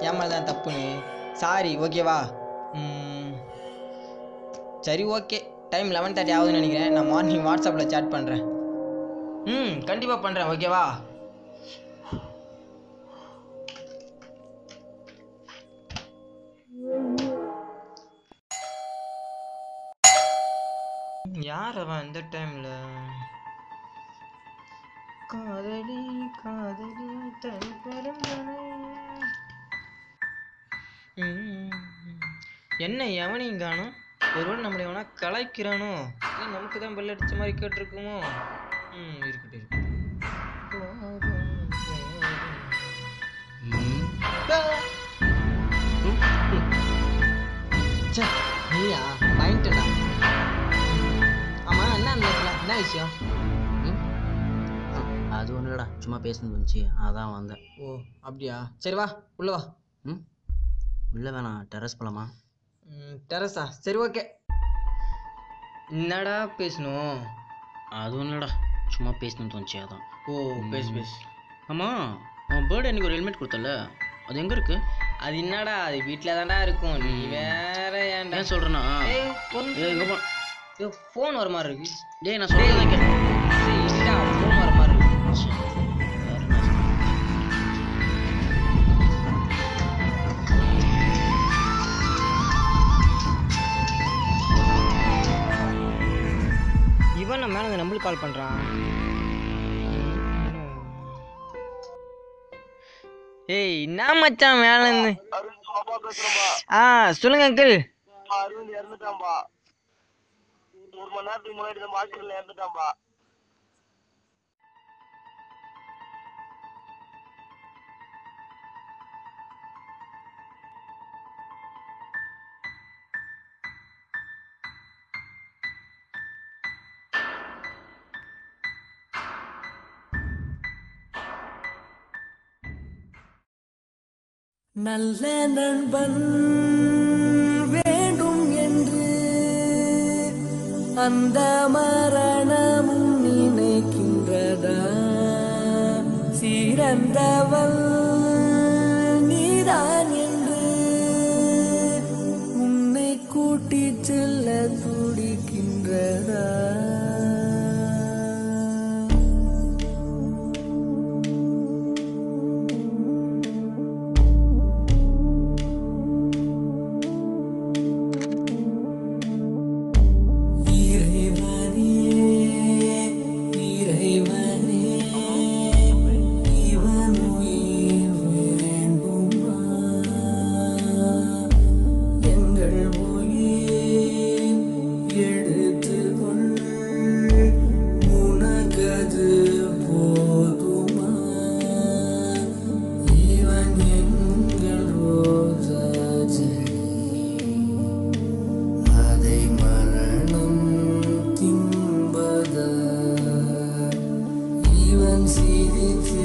என் மேலே தான் தப்புன்னு. சாரி, ஓகேவா? சரி, ஓகே. டைம் 11:30 ஆகுதுன்னு நினைக்கிறேன். நான் மார்னிங் வாட்ஸ்அப்பில் சேட் பண்ணுறேன். கண்டிப்பாக பண்ணுறேன், ஓகேவா? யார் அவன் இந்த டைமில்? காதலி காதலி தன் பெருந்தனை. என்ன எவனையும் காணும்? ஒருவேளை நம்மளை எவனா கலாய்க்கிறானோ? இல்லை நமக்கு தான் பெல் அடித்த மாதிரி கேட்டிருக்குமோ? இருக்கட்டும் இருக்கட்டும். நீயா பயன்ட்டா? ஆமாம், என்ன என்ன விஷயம்? அது ஒன்றும் இல்லைடா, சும்மா பேசணும்னு இருந்துச்சு, அதான் வந்தேன். ஓ அப்படியா? சரி வா, உள்ளே வா. உள்ளே வேணாம், டெரஸ் போலாமா? டெரஸா? சரி, ஓகே. என்னடா பேசணும்? அது ஒன்றும் இல்லைடா, சும்மா பேசணும்னு தோணுச்சு, அதான். ஓ பேசு. ஆமாம், அவன் பேர்டு எனக்கு ஒரு ஹெல்மெட் கொடுத்தல, அது எங்கே இருக்குது? அது என்னடா, அது வீட்டில் தான்டா இருக்கும். நீ வேற ஏன்டா சொல்கிறேன்னா? எங்கே போ? ஃபோன் வர மாதிரி இருக்கு. நான் சொல்கிறேன் கேட்க. ஃபோன் வர மாதிரி இருக்கு. இவன் நம்ம மேலே நம்மளுக்கு கால் பண்ணுறான். ஏய், என்ன மச்சான் மேல இருந்து? சொல்லுங்க அங்கிள். அரவிந்த் இறந்துட்டான்பா. 1 மணி நேரத்துக்கு முன்னாடி தான் ஹாஸ்பிட்டல்ல இறந்துட்டான்பா. நல்ல நண்பன் வேண்டும் என்று அந்த மரணமும் நினைக்கின்றதா? சிறந்தவள் நீதான் என்று உன்னை கூட்டிச் செல்ல துடிக்கின்றதா? சிரித்து